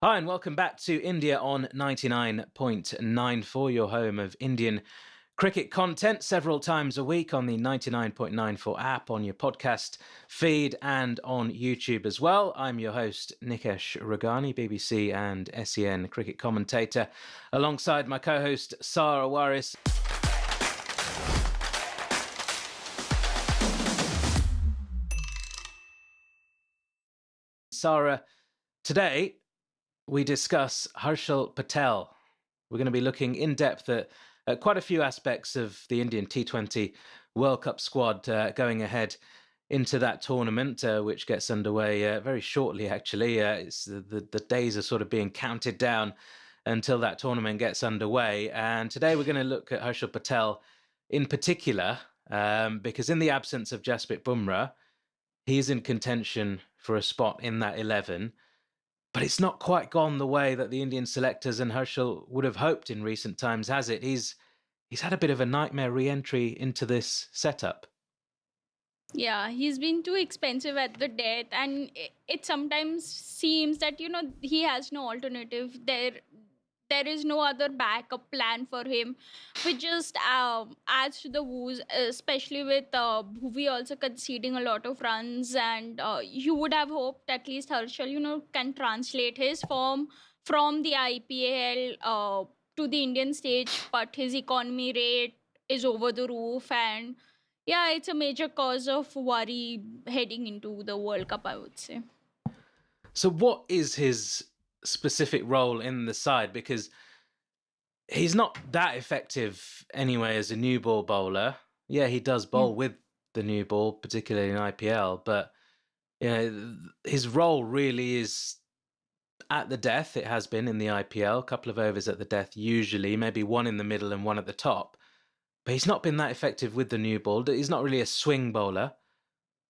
Hi, and welcome back to India on 99.94, your home of Indian cricket content several times a week on the 99.94 app, on your podcast feed, and on YouTube as well. I'm your host, Nikesh Ragani, BBC and SEN cricket commentator, alongside my co-host, Sarah Waris. Sarah, today we discuss Harshal Patel. We're going to be looking in depth at quite a few aspects of the Indian T20 World Cup squad going ahead into that tournament, which gets underway very shortly, actually. It's the days are sort of being counted down until that tournament gets underway. And today we're going to look at Harshal Patel in particular, because in the absence of Jasprit Bumrah, he's in contention for a spot in that 11. But it's not quite gone the way that the Indian selectors and Harshal would have hoped in recent times, has it? He's had a bit of a nightmare re-entry into this setup. Yeah, he's been too expensive at the death, and it sometimes seems that he has no alternative. There is no other backup plan for him, which just adds to the woes, especially with Bhuvi also conceding a lot of runs. And you would have hoped at least Harshal, can translate his form from the IPL to the Indian stage, but his economy rate is over the roof. And yeah, it's a major cause of worry heading into the World Cup, I would say. So what is his specific role in the side? Because he's not that effective anyway as a new ball bowler. Yeah, he does bowl with the new ball, particularly in IPL, but his role really is at the death. It has been in the IPL, a couple of overs at the death usually, maybe one in the middle and one at the top. But he's not been that effective with the new ball. He's not really a swing bowler.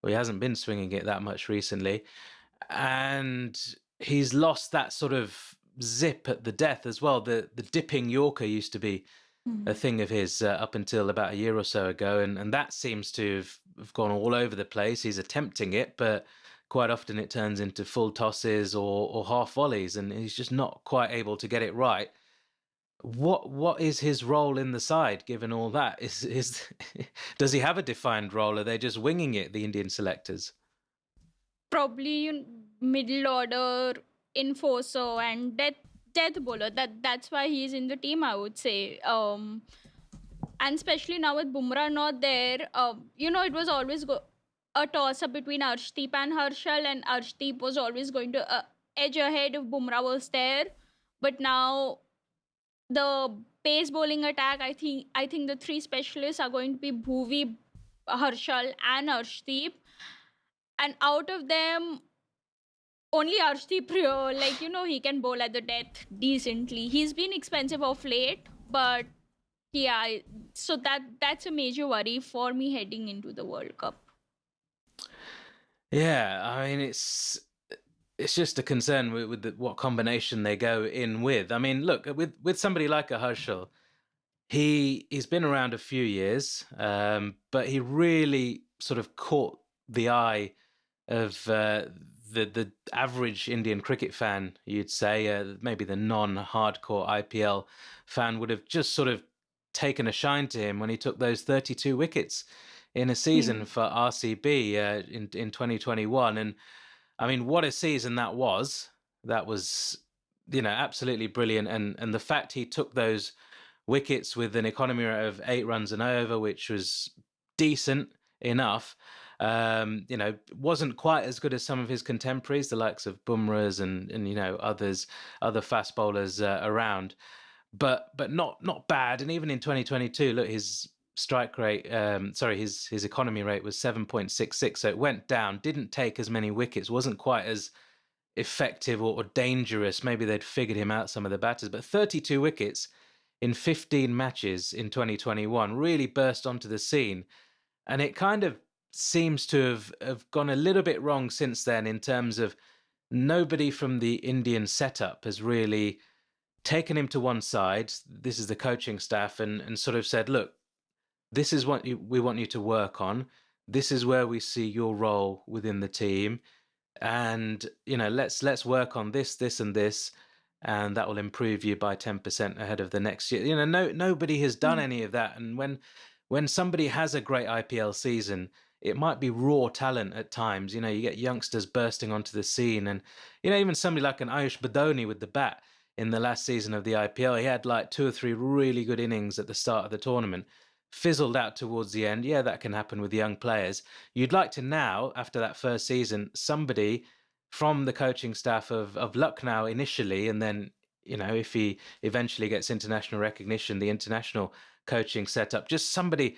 Well, he hasn't been swinging it that much recently. And he's lost that sort of zip at the death as well. The dipping Yorker used to be a thing of his up until about a year or so ago. And that seems to have gone all over the place. He's attempting it, but quite often it turns into full tosses or half volleys. And he's just not quite able to get it right. What is his role in the side, given all that? Is does he have a defined role? Are they just winging it, the Indian selectors? Probably middle order enforcer and death bowler. That's why he's in the team, I would say. And especially now with Bumrah not there, it was always a toss up between Arshdeep and Harshal, and Arshdeep was always going to edge ahead if Bumrah was there. But now the pace bowling attack, I think the three specialists are going to be Bhuvi, Harshal, and Arshdeep. And out of them, only Arshdeep, he can bowl at the death decently. He's been expensive of late, but yeah, so that's a major worry for me heading into the World Cup. Yeah, I mean it's just a concern with what combination they go in with. I mean, look, with somebody like a Herschel, he's been around a few years, but he really sort of caught the eye of the average Indian cricket fan, you'd say. Maybe the non-hardcore IPL fan would have just sort of taken a shine to him when he took those 32 wickets in a season for RCB in 2021. And I mean, what a season that was. That was, absolutely brilliant. And the fact he took those wickets with an economy rate of 8 runs and over, which was decent enough, wasn't quite as good as some of his contemporaries, the likes of Bumrahs and other fast bowlers around, but not bad. And even in 2022, look, his strike rate, his economy rate was 7.66, so it went down, didn't take as many wickets, wasn't quite as effective or dangerous. Maybe they'd figured him out, some of the batters, but 32 wickets in 15 matches in 2021 really burst onto the scene. And it kind of seems to have gone a little bit wrong since then, in terms of nobody from the Indian setup has really taken him to one side. This is the coaching staff, and sort of said, look, this is what we want you to work on. This is where we see your role within the team. And, let's work on this, and this. and that will improve you by 10% ahead of the next year. You know, nobody has done any of that. And when somebody has a great IPL season, it might be raw talent at times. You know, you get youngsters bursting onto the scene, and you know, even somebody like an Ayush Badoni with the bat in the last season of the IPL, he had like 2 or 3 really good innings at the start of the tournament, fizzled out towards the end. Yeah, that can happen with young players. You'd like to now, after that first season, somebody from the coaching staff of Lucknow initially, and then, you know, if he eventually gets international recognition, the international coaching setup, just somebody,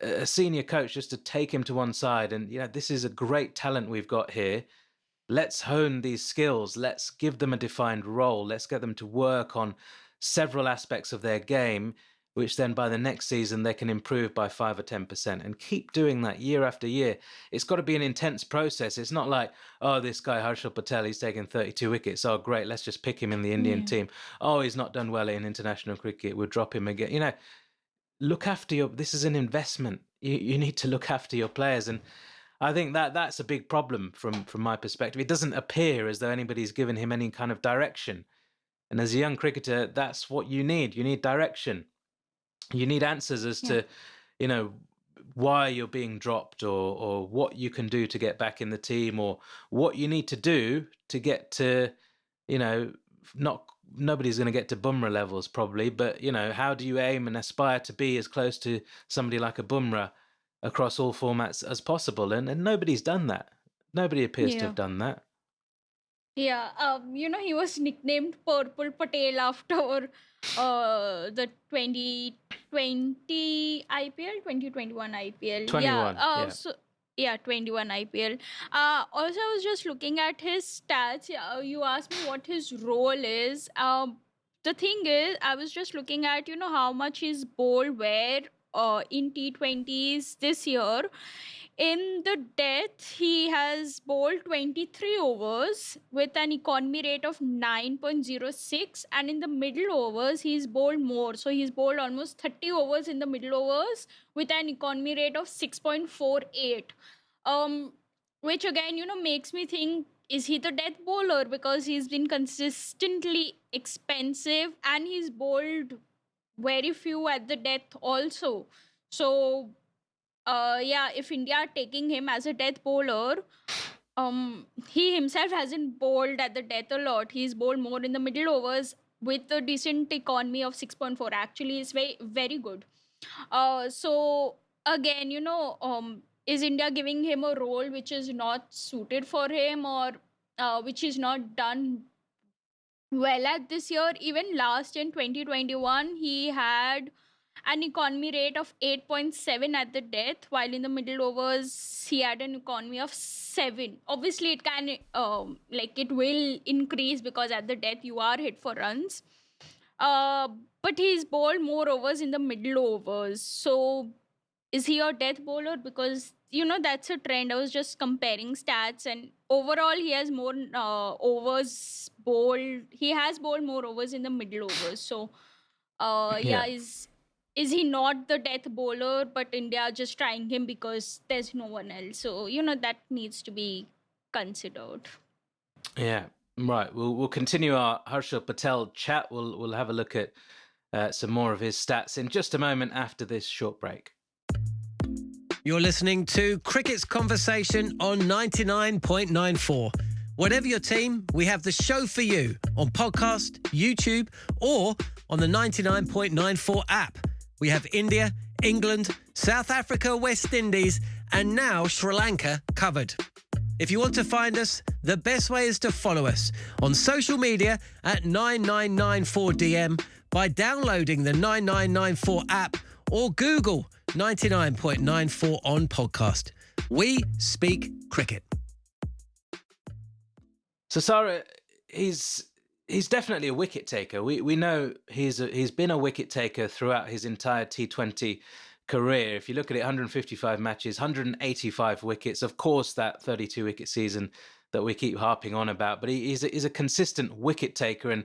a senior coach, just to take him to one side and, you know, this is a great talent we've got here. Let's hone these skills. Let's give them a defined role. Let's get them to work on several aspects of their game, which then by the next season they can improve by 5 or 10%, and keep doing that year after year. It's got to be an intense process. It's not like, oh, this guy Harshal Patel, he's taken 32 wickets. Oh, great, let's just pick him in the Indian team. Oh, he's not done well in international cricket, we'll drop him again. You know, look after this is an investment. You need to look after your players, and I think that's a big problem from my perspective. It doesn't appear as though anybody's given him any kind of direction. And as a young cricketer, that's what you need. You need direction. You need answers as to, you know, why you're being dropped, or what you can do to get back in the team, or what you need to do to get to, you know, nobody's going to get to Bumrah levels probably, but, you know, how do you aim and aspire to be as close to somebody like a Bumrah across all formats as possible? And nobody's done that. Nobody appears to have done that. Yeah, you know, he was nicknamed Purple Patel after the 2020 IPL, 2021 IPL. 21, yeah. So, yeah, 21 IPL. Also, I was just looking at his stats. You asked me what his role is. The thing is, I was just looking at, you know, how much his bowled where in T20s this year. In the death, he has bowled 23 overs with an economy rate of 9.06, and in the middle overs, he's bowled more. So he's bowled almost 30 overs in the middle overs with an economy rate of 6.48. Which again, you know, makes me think, is he the death bowler? Because he's been consistently expensive and he's bowled very few at the death also. So yeah, if India are taking him as a death bowler, he himself hasn't bowled at the death a lot. He's bowled more in the middle overs with a decent economy of 6.4. Actually, it's very, very good. So again, you know, is India giving him a role which is not suited for him, or which is not done well at this year? Even last in 2021, he had an economy rate of 8.7 at the death, while in the middle overs he had an economy of 7. Obviously it can like it will increase because at the death you are hit for runs, but he's bowled more overs in the middle overs. So is he a death bowler? Because, you know, that's a trend. I was just comparing stats, and overall he has more overs bowled. He has bowled more overs in the middle overs. So yeah, is he not the death bowler, but India are just trying him because there's no one else? So, you know, that needs to be considered. Yeah, right. We'll continue our Harshal Patel chat. We'll have a look at some more of his stats in just a moment after this short break. You're listening to Cricket's Conversation on 99.94. Whatever your team, we have the show for you on podcast, YouTube, or on the 99.94 app. We have India, England, South Africa, West Indies, and now Sri Lanka covered. If you want to find us, the best way is to follow us on social media at 9994DM by downloading the 9994 app or Google 99.94 on podcast. We speak cricket. So, Sarah, he's definitely a wicket taker. We know he's been a wicket taker throughout his entire T20 career. If you look at it, 155 matches, 185 wickets. Of course, that 32 wicket season that we keep harping on about. But he's a consistent wicket taker, and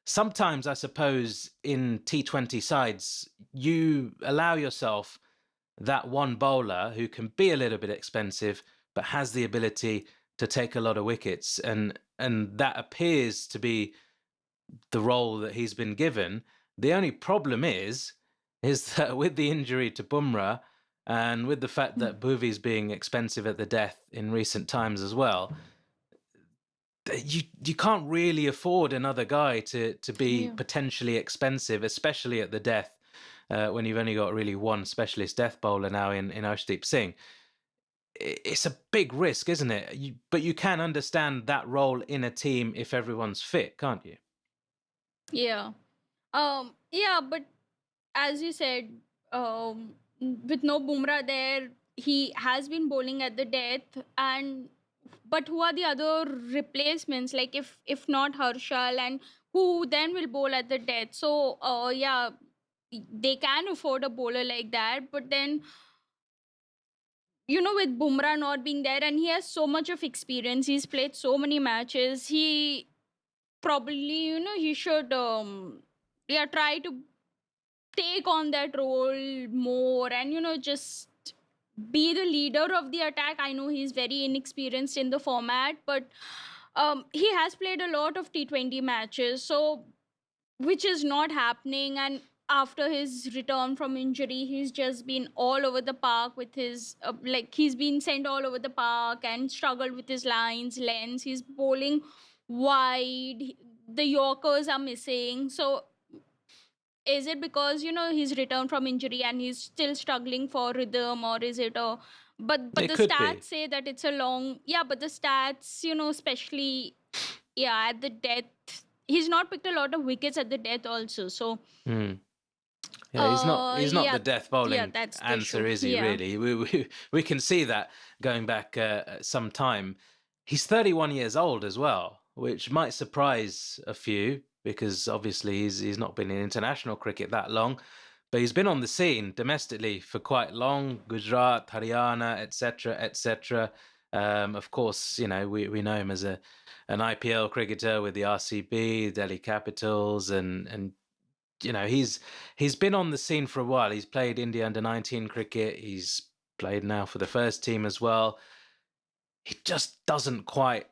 sometimes, I suppose, in T20 sides, you allow yourself that one bowler who can be a little bit expensive but has the ability to take a lot of wickets, and that appears to be the role that he's been given. The only problem is that with the injury to Bumrah and with the fact that Bhuvi's being expensive at the death in recent times as well, you can't really afford another guy to be potentially expensive, especially at the death, when you've only got really one specialist death bowler now in Arshdeep Singh. It's a big risk, isn't it? But you can understand that role in a team if everyone's fit, can't you? Yeah. Yeah, but as you said, with no Bumrah there, he has been bowling at the death, and but who are the other replacements? Like if not Harshal, and who then will bowl at the death? So yeah, they can afford a bowler like that, but then with Bumrah not being there, and he has so much of experience, he's played so many matches. He probably he should yeah, try to take on that role more, and just be the leader of the attack. I know he's very inexperienced in the format, but he has played a lot of T20 matches, so which is not happening. And after his return from injury, he's just been all over the park with his like he's been sent all over the park and struggled with his lengths. He's bowling wide. The Yorkers are missing. So is it because he's returned from injury and he's still struggling for rhythm, or is it a but It the could be. stats say that it's a long, yeah, but the stats, especially, yeah, at the death, he's not picked a lot of wickets at the death also. So Yeah, he's not yeah, the death yeah, bowling that's the answer, issue. is he? Yeah. Really, we can see that going back some time. He's 31 years old as well, which might surprise a few because obviously he's not been in international cricket that long, but he's been on the scene domestically for quite long. Gujarat, Haryana, etc., etc. Of course, we know him as an IPL cricketer with the RCB, Delhi Capitals, and he's been on the scene for a while. He's played India under-19 cricket. He's played now for the first team as well. He just doesn't quite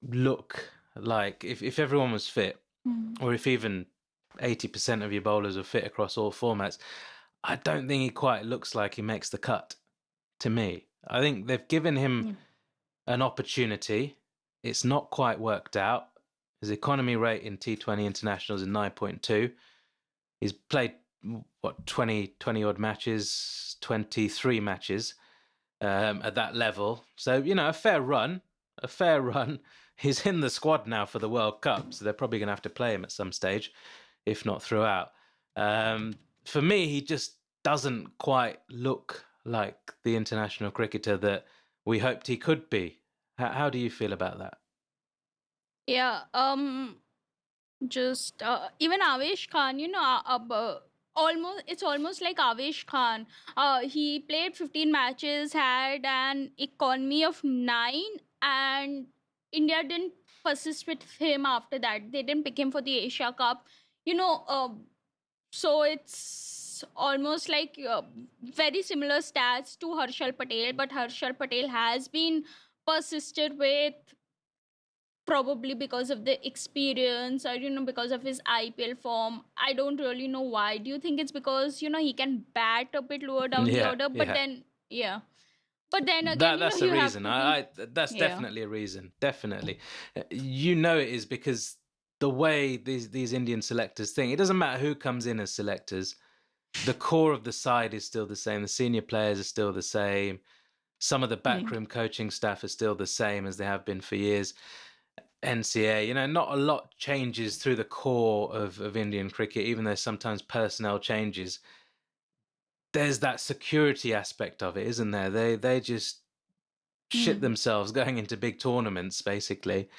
look like if everyone was fit, or if even 80% of your bowlers are fit across all formats, I don't think he quite looks like he makes the cut to me. I think they've given him an opportunity. It's not quite worked out. His economy rate in T20 internationals is 9.2. He's played, 20 odd matches, 23 matches at that level. So, a fair run, a fair run. He's in the squad now for the World Cup, so they're probably going to have to play him at some stage, if not throughout. For me, he just doesn't quite look like the international cricketer that we hoped he could be. How do you feel about that? Yeah. Just even Avesh Khan, almost it's almost like Avesh Khan. He played 15 matches, had an economy of 9, and India didn't persist with him after that. They didn't pick him for the Asia Cup. So it's almost like very similar stats to Harshal Patel, but Harshal Patel has been persisted with, probably because of the experience, or because of his IPL form. I don't really know why. Do you think it's because he can bat a bit lower down the Yeah, order? But yeah. then, yeah, but then again, That's a you have reason. to be, That's yeah. definitely a reason. Definitely, it is because the way these Indian selectors think. It doesn't matter who comes in as selectors. The core of the side is still the same. The senior players are still the same. Some of the backroom coaching staff are still the same as they have been for years. NCA, not a lot changes through the core of Indian cricket, even though sometimes personnel changes. There's that security aspect of it, isn't there? They just shit themselves going into big tournaments, basically,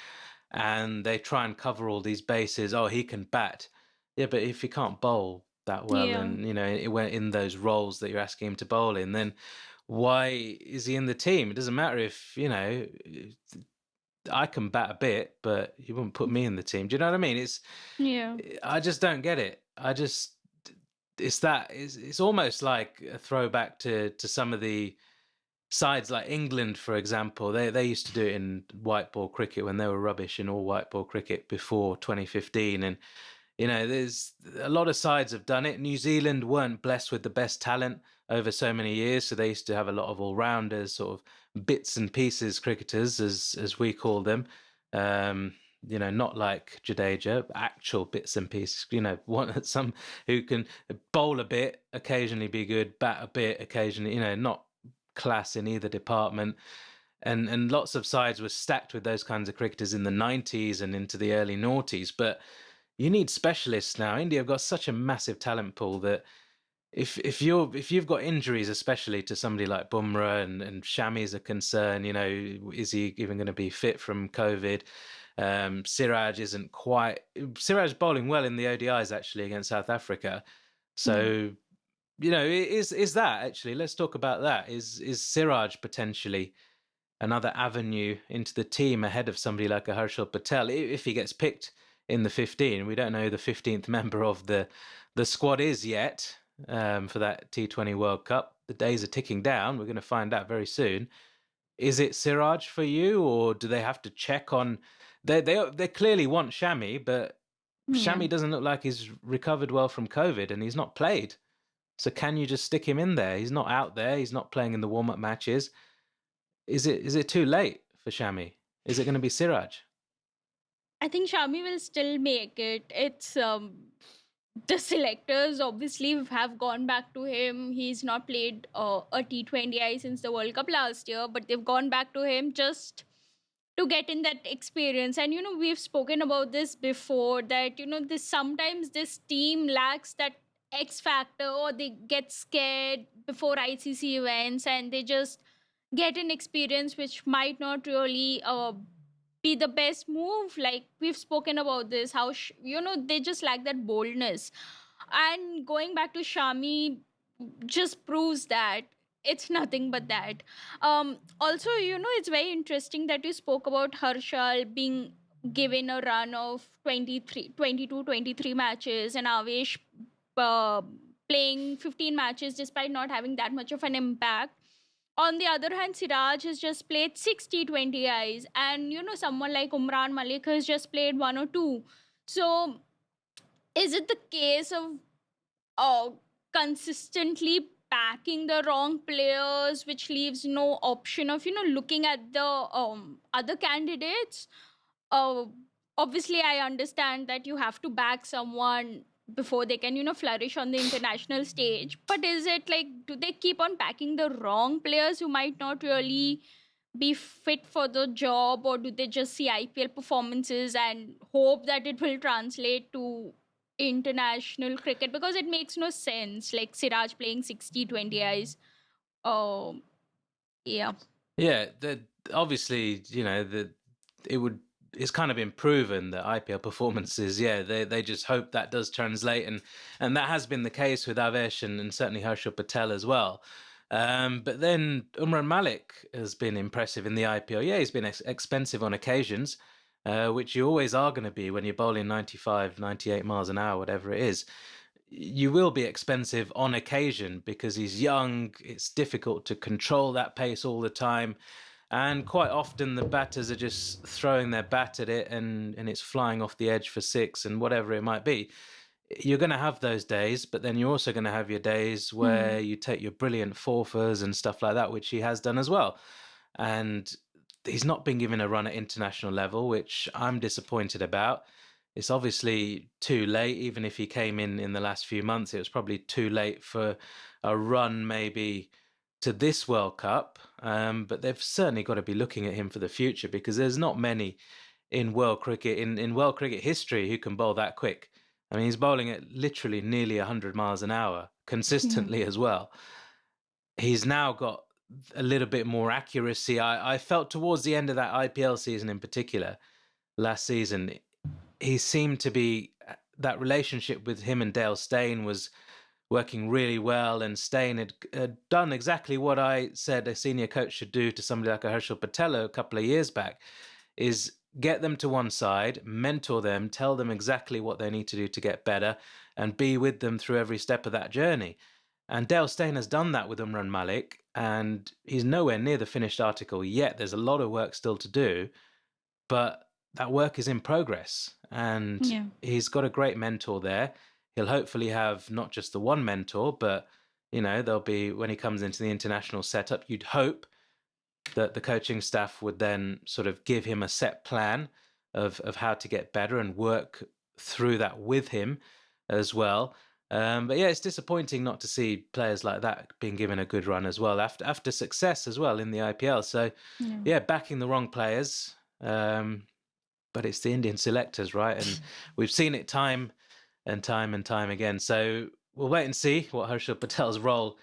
and they try and cover all these bases. Oh, he can bat. Yeah, but if he can't bowl that well, Yeah. and it went in those roles that you're asking him to bowl in, then why is he in the team? It doesn't matter if I can bat a bit, but you wouldn't put me in the team. Do you know what I mean? Yeah. I just don't get it. It's almost like a throwback to some of the sides like England, for example, they used to do it in white ball cricket when they were rubbish in all white ball cricket before 2015. And, there's a lot of sides have done it. New Zealand weren't blessed with the best talent over so many years, so they used to have a lot of all-rounders, sort of bits and pieces cricketers, as we call them. Um, not like Jadeja, actual bits and pieces. Some who can bowl a bit, occasionally be good, bat a bit, occasionally. Not class in either department. And lots of sides were stacked with those kinds of cricketers in the 90s and into the early noughties. But you need specialists now. India have got such a massive talent pool that if you've got injuries, especially to somebody like Bumrah and Shami is a concern, is he even going to be fit from COVID? Siraj isn't quite. Siraj bowling well in the ODIs actually against South Africa. So, is that actually? Let's talk about that. Is Siraj potentially another avenue into the team ahead of somebody like a Harshal Patel if he gets picked in the 15? We don't know who the 15th member of the squad is yet for that T20 World Cup. The days are ticking down. We're going to find out very soon. Is it Siraj for you, or do they have to check on? They clearly want Shami, but Shami doesn't look like he's recovered well from COVID, and he's not played. So can you just stick him in there? He's not out there. He's not playing in the warm-up matches. Is it too late for Shami? Is it going to be Siraj? I think Shami will still make it. It's the selectors obviously have gone back to him. He's not played a T20I since the World Cup last year, but they've gone back to him just to get in that experience. And we've spoken about this before, that this sometimes this team lacks that X factor, or they get scared before ICC events and they just get an experience which might not really be the best move. Like we've spoken about this, how they just lack that boldness. And going back to Shami just proves that it's nothing but that. Also, it's very interesting that you spoke about Harshal being given a run of 23 matches, and Avesh playing 15 matches despite not having that much of an impact. On the other hand, Siraj has just played 60 20Is, and someone like Umran Malik has just played one or two. So, is it the case of consistently backing the wrong players, which leaves no option of looking at the other candidates? Obviously, I understand that you have to back someone before they can flourish on the international stage, but is it like, do they keep on backing the wrong players who might not really be fit for the job, or do they just see IPL performances and hope that it will translate to international cricket? Because it makes no sense, like Siraj playing 60 20Is. Oh, yeah. Yeah, obviously, it's kind of been proven that IPL performances, they just hope that does translate, and that has been the case with Avesh and certainly Harshal Patel as well. But then Umran Malik has been impressive in the IPL. Yeah, he's been expensive on occasions, which you always are going to be when you're bowling 95, 98 miles an hour, whatever it is. You will be expensive on occasion because he's young. It's difficult to control that pace all the time. And quite often the batters are just throwing their bat at it and it's flying off the edge for six and whatever it might be. You're going to have those days, but then you're also going to have your days where you take your brilliant forfers and stuff like that, which he has done as well. And he's not been given a run at international level, which I'm disappointed about. It's obviously too late. Even if he came in the last few months, it was probably too late for a run maybe to this World Cup. But they've certainly got to be looking at him for the future, because there's not many in world cricket, in world cricket history, who can bowl that quick. I mean, he's bowling at literally nearly 100 miles an hour consistently as well. He's now got a little bit more accuracy. I felt towards the end of that IPL season in particular, last season, he seemed to be, that relationship with him and Dale Steyn was working really well, and Steyn had done exactly what I said a senior coach should do to somebody like a Harshal Patel a couple of years back, is get them to one side, mentor them, tell them exactly what they need to do to get better, and be with them through every step of that journey. And Dale Steyn has done that with Umran Malik, and he's nowhere near the finished article yet. There's a lot of work still to do, but that work is in progress. And he's got a great mentor there. He'll hopefully have not just the one mentor, but, there'll be, when he comes into the international setup, you'd hope that the coaching staff would then sort of give him a set plan of how to get better and work through that with him as well. But yeah, it's disappointing not to see players like that being given a good run as well after success as well in the IPL. So yeah, backing the wrong players, but it's the Indian selectors, right? And we've seen it time and time again. So we'll wait and see what Harshal Patel's role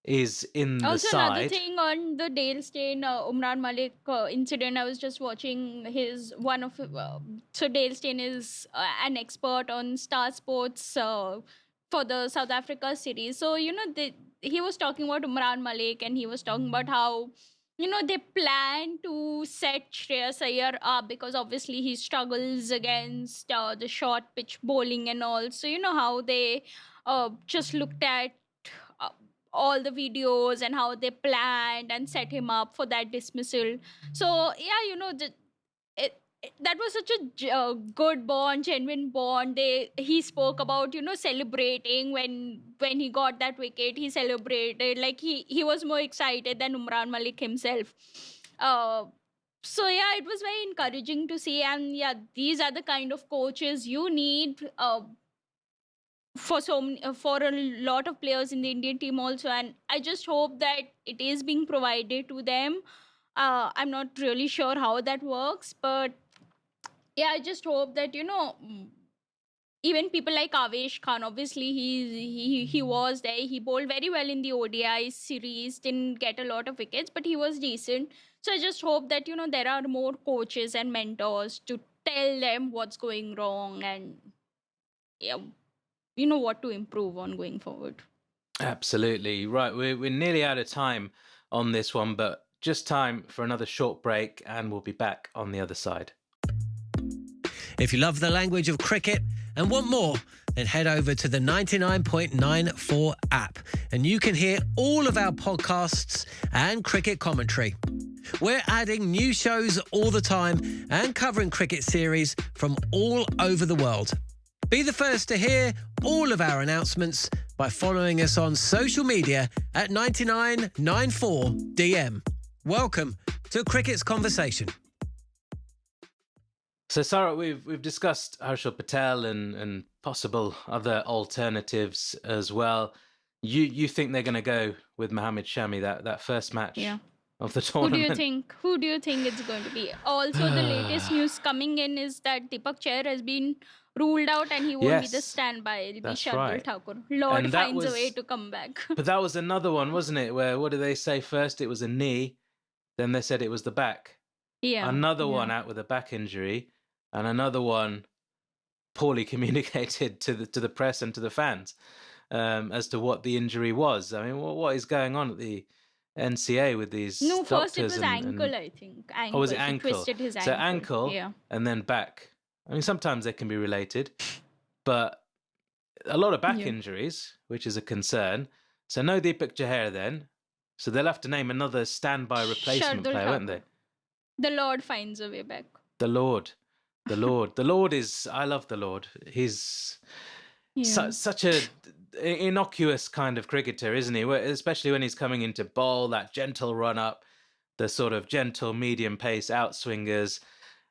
is in the Also, side. another thing on the Dale Steyn Umran Malik incident, I was just watching so Dale Steyn is an expert on Star Sports for the South Africa series. So he was talking about Umran Malik, and he was talking about how they plan to set Shreyas Iyer up because obviously he struggles against the short pitch bowling and all. So how they just looked at all the videos and how they planned and set him up for that dismissal. So yeah, that was such a good bond, genuine bond. He spoke about celebrating when he got that wicket. He celebrated like he was more excited than Umran Malik himself. So yeah, it was very encouraging to see. And yeah, these are the kind of coaches you need for a lot of players in the Indian team also. And I just hope that it is being provided to them. I'm not really sure how that works, but yeah, I just hope that even people like Avesh Khan, obviously he was there. He bowled very well in the ODI series, didn't get a lot of wickets, but he was decent. So I just hope that there are more coaches and mentors to tell them what's going wrong and what to improve on going forward. Absolutely right. We're nearly out of time on this one, but just time for another short break, and we'll be back on the other side. If you love the language of cricket and want more, then head over to the 99.94 app, and you can hear all of our podcasts and cricket commentary. We're adding new shows all the time and covering cricket series from all over the world. Be the first to hear all of our announcements by following us on social media at 9994DM. Welcome to Cricket's Conversation. So, Sarah, we've discussed Harshal Patel and possible other alternatives as well. You think they're going to go with Mohammad Shami, that first match of the tournament? Who do you think it's going to be? Also, the latest news coming in is that Deepak Chair has been ruled out and he won't be the standby. It'll be Shardul Thakur. Lord finds a way to come back. But that was another one, wasn't it? Where, what did they say first? It was a knee. Then they said it was the back. Yeah. Another one out with a back injury. And another one poorly communicated to the press and to the fans as to what the injury was. I mean, what is going on at the NCA with these doctors? First it was ankle, I think. Oh, was it ankle? He twisted his ankle. So ankle and then back. I mean, sometimes they can be related, but a lot of back injuries, which is a concern. So no Deepak Chahar then. So they'll have to name another standby replacement player, won't they? The Lord finds a way back. The Lord is, I love the Lord. He's such a innocuous kind of cricketer, isn't he? Especially when he's coming into bowl, that gentle run up, the sort of gentle medium pace outswingers.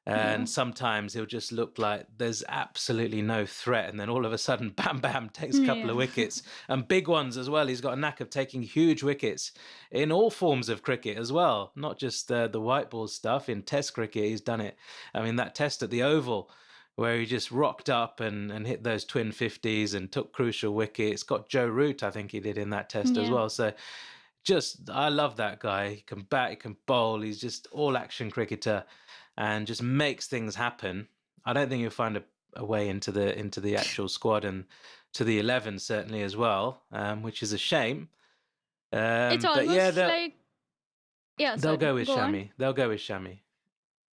And sometimes he'll just look like there's absolutely no threat. And then all of a sudden, bam, bam, takes a couple of wickets. And big ones as well. He's got a knack of taking huge wickets in all forms of cricket as well. Not just the white ball stuff. In Test cricket, he's done it. I mean, that Test at the Oval, where he just rocked up and hit those twin 50s and took crucial wickets. Got Joe Root, I think he did in that Test as well. So I love that guy. He can bat, he can bowl. He's just all action cricketer. And just makes things happen. I don't think you'll find a way into the actual squad and to the 11 certainly as well, which is a shame. It's almost they'll go with Shami. They'll go with Shami.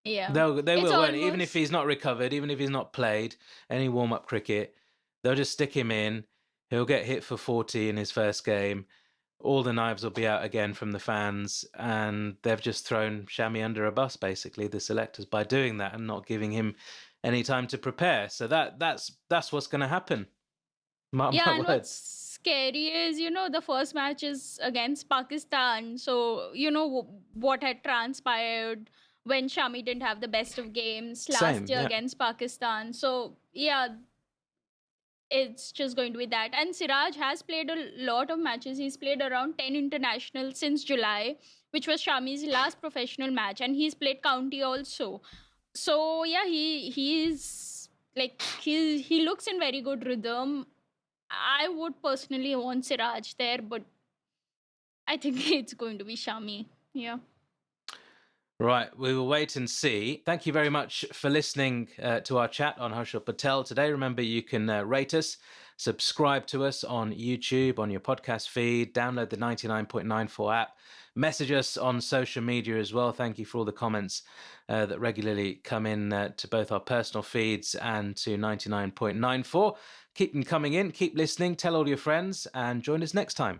Yeah, they will. Almost... Even if he's not recovered, even if he's not played any warm up cricket, they'll just stick him in. He'll get hit for 40 in his first game. All the knives will be out again from the fans, and they've just thrown Shami under a bus, basically, the selectors, by doing that and not giving him any time to prepare. So that's what's going to happen. Mark Yeah, my and words. what's scary is, the first match is against Pakistan. So, what had transpired when Shami didn't have the best of games last Same, year yeah. against Pakistan. So, yeah, it's just going to be that. And Siraj has played a lot of matches. He's played around 10 internationals since July, which was Shami's last professional match. And he's played county also. So, yeah, he's like, he looks in very good rhythm. I would personally want Siraj there, but I think it's going to be Shami. Yeah. Right, we will wait and see. Thank you very much for listening to our chat on Harshal Patel today. Remember, you can rate us, subscribe to us on YouTube, on your podcast feed, download the 99.94 app, message us on social media as well. Thank you for all the comments that regularly come in to both our personal feeds and to 99.94. Keep them coming in, keep listening, tell all your friends, and join us next time.